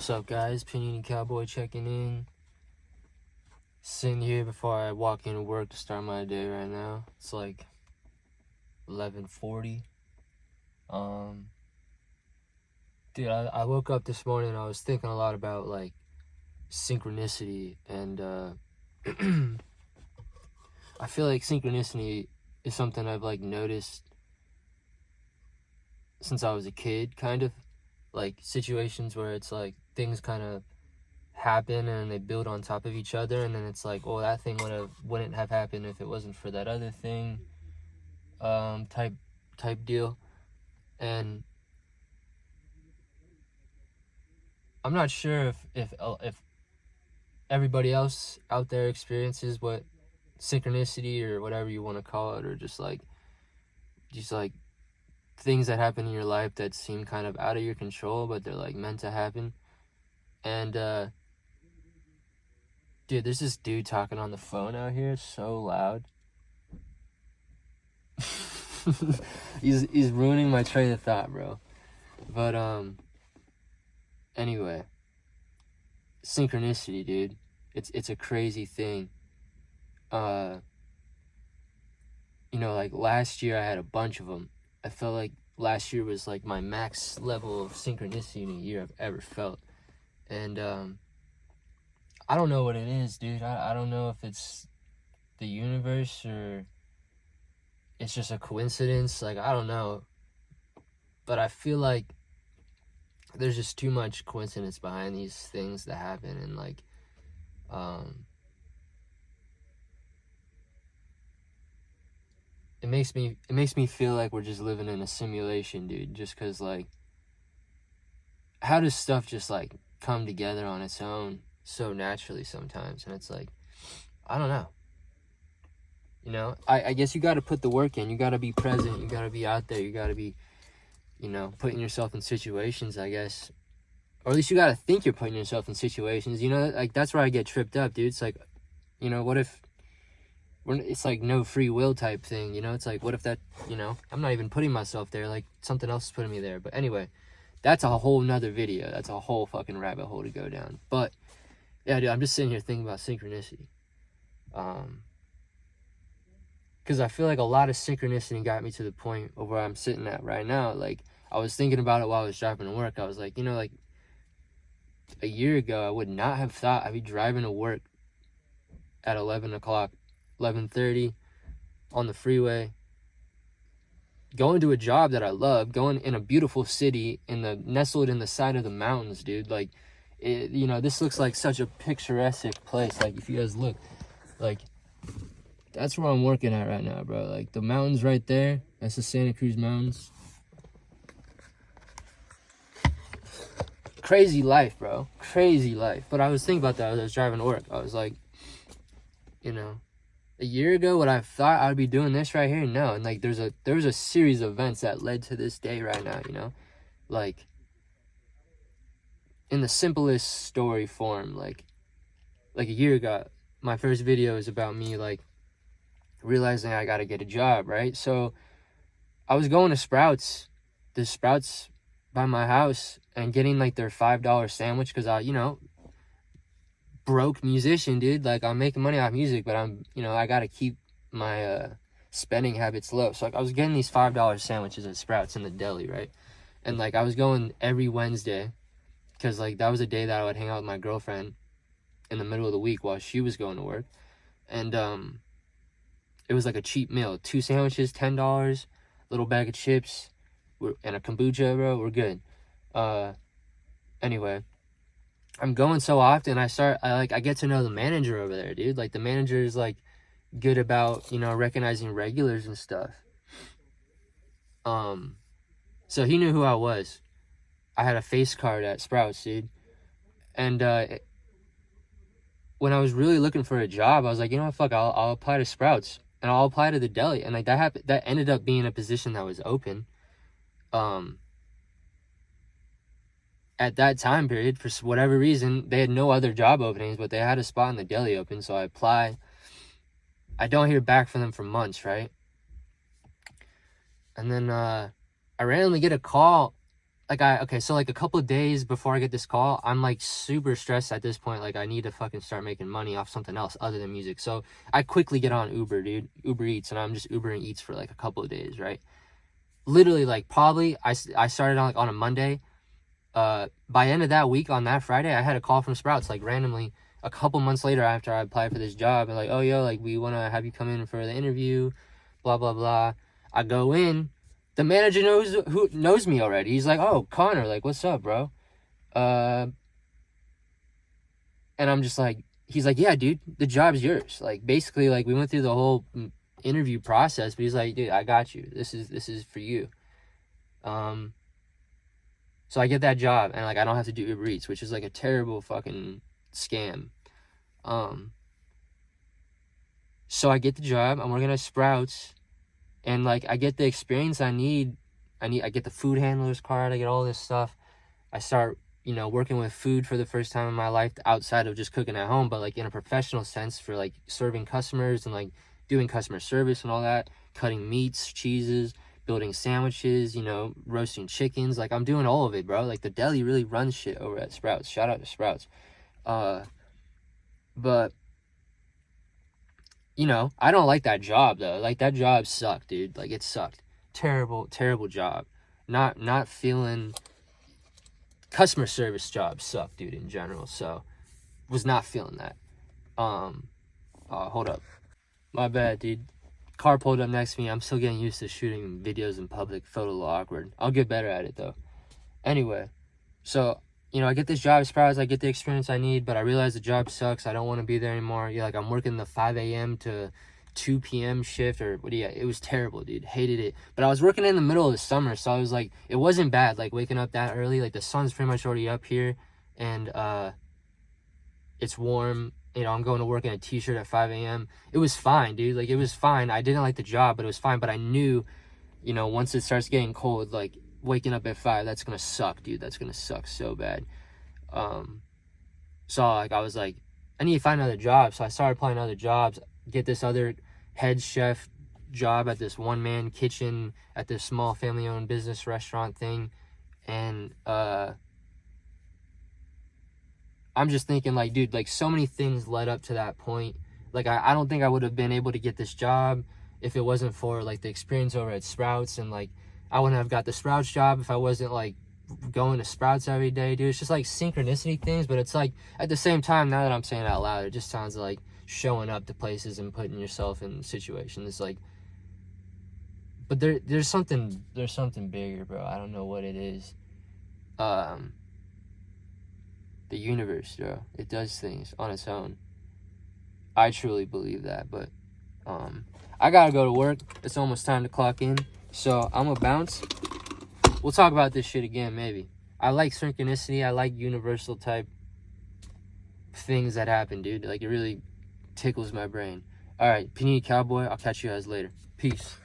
What's up, guys? Panini Cowboy checking in. Sitting here before I walk into work to start my day right now. It's like 11:40. Dude, I woke up this morning and I was thinking a lot about, like, synchronicity. And, I feel like synchronicity is something I've, like, noticed since I was a kid, kind of. Like, situations where it's, like, things kind of happen and they build on top of each other, and then it's like, oh, that thing wouldn't have happened if it wasn't for that other thing, type deal. And I'm not sure if everybody else out there experiences what synchronicity or whatever you want to call it, or just like things that happen in your life that seem kind of out of your control, but they're like meant to happen. And dude, there's this dude talking on the phone out here so loud. he's ruining my train of thought, bro. But anyway, synchronicity, dude. It's a crazy thing. Like last year I had a bunch of them. I felt like last year was like my max level of synchronicity in a year I've ever felt. And I don't know what it is, dude. I don't know if it's the universe or it's just a coincidence. Like, I don't know. But I feel like there's just too much coincidence behind these things that happen. And, like, it makes me feel like we're just living in a simulation, dude. Just because, like, how does stuff just, like, come together on its own so naturally sometimes? And it's like, I don't know. You know, I guess you got to put the work in. You got to be present. You got to be out there. You got to be, putting yourself in situations, I guess. Or at least you got to think you're putting yourself in situations. Like, that's where I get tripped up, dude. It's like, what if it's like no free will type thing, It's like, what if that, I'm not even putting myself there. Like, something else is putting me there. But anyway, that's a whole nother video. That's a whole fucking rabbit hole to go down. But, yeah, dude, I'm just sitting here thinking about synchronicity. Because I feel like a lot of synchronicity got me to the point of where I'm sitting at right now. Like, I was thinking about it while I was driving to work. I was like, like a year ago, I would not have thought I'd be driving to work at 11 o'clock, 11:30 on the freeway, going to a job that I love, going in a beautiful city nestled in the side of the mountains, dude. Like, this looks like such a picturesque place. Like, if you guys look, like, that's where I'm working at right now, bro. Like, the mountains right there, that's the Santa Cruz Mountains. Crazy life, bro. Crazy life. But I was thinking about that as I was driving to work. I was like, a year ago, would I have thought I'd be doing this right here? No. And, like, there was a series of events that led to this day right now, Like, in the simplest story form, like a year ago, my first video is about me, like, realizing I gotta get a job, right? So I was going to Sprouts by my house and getting, like, their $5 sandwich because I, broke musician, dude. Like, I'm making money off music, but I'm, I gotta keep my spending habits low. So, like, I was getting these $5 sandwiches at Sprouts in the deli, right? And, like, I was going every Wednesday because, like, that was a day that I would hang out with my girlfriend in the middle of the week while she was going to work. And it was like a cheap meal. 2 sandwiches, $10, little bag of chips, and a kombucha, bro. We're good. Anyway, I'm going so often, I get to know the manager over there, dude. Like, the manager is, like, good about, recognizing regulars and stuff. So he knew who I was. I had a face card at Sprouts, dude. And when I was really looking for a job, I was like, fuck, I'll apply to Sprouts. And I'll apply to the deli. And, like, that ended up being a position that was open. At that time period, for whatever reason, they had no other job openings, but they had a spot in the deli open. So I apply. I don't hear back from them for months, right? And then I randomly get a call so like a couple of days before I get this call, I'm like super stressed at this point. Like I need to fucking start making money off something else other than music. So I quickly get on Uber, dude, Uber Eats, and I'm just Ubering Eats for like a couple of days, right? Literally, like probably I started on like on a Monday. By end of that week on that Friday, I had a call from Sprouts, like randomly a couple months later after I applied for this job, and like, oh yo, like we want to have you come in for the interview, blah blah blah. I go in, the manager knows me already. He's like, oh Connor, like what's up, bro? And I'm just like, he's like, yeah, dude, the job's yours. Like basically, like we went through the whole interview process, but he's like, dude, I got you. This is for you. So I get that job, and like I don't have to do Uber Eats, which is like a terrible fucking scam. So I get the job. I'm working at Sprouts, and like I get the experience I need. I get the food handler's card. I get all this stuff. I start, working with food for the first time in my life outside of just cooking at home, but like in a professional sense for like serving customers and like doing customer service and all that, cutting meats, cheeses, building sandwiches, roasting chickens. Like I'm doing all of it, bro. Like the deli really runs shit over at Sprouts. Shout out to Sprouts. But I don't like that job though. Like that job sucked, dude. Like it sucked. Terrible job. Not feeling. Customer service jobs suck, dude, in general. So was not feeling that. Hold up. My bad, dude. Car pulled up next to me. I'm still getting used to shooting videos in public. Felt a little awkward. I'll get better at it though. Anyway, so I get this job at Sprouts. I get the experience I need, but I realize the job sucks. I don't want to be there anymore. Like I'm working the 5 a.m. to 2 p.m. shift, or it was terrible, dude. Hated it. But I was working in the middle of the summer, so I was like, it wasn't bad, like waking up that early. Like the sun's pretty much already up here, and it's warm. I'm going to work in a t-shirt at 5 a.m. It was fine, dude. Like it was fine. I didn't like the job, but it was fine. But I knew, once it starts getting cold, like waking up at 5, that's gonna suck, dude. That's gonna suck so bad. So like I was like, I need to find another job. So I started applying other jobs. Get this other head chef job at this one-man kitchen at this small family-owned business restaurant thing, and I'm just thinking like, dude, like so many things led up to that point. Like I don't think I would have been able to get this job if it wasn't for like the experience over at Sprouts, and like I wouldn't have got the Sprouts job if I wasn't like going to Sprouts every day, dude. It's just like synchronicity things, but it's like at the same time, now that I'm saying it out loud, it just sounds like showing up to places and putting yourself in situations. It's like, but there's something bigger, bro. I don't know what it is. The universe, bro, it does things on its own. I truly believe that. But I gotta go to work. It's almost time to clock in, so I'm gonna bounce. We'll talk about this shit again, maybe. I like synchronicity. I like universal type things that happen, dude. Like it really tickles my brain. All right, Panini Cowboy, I'll catch you guys later. Peace.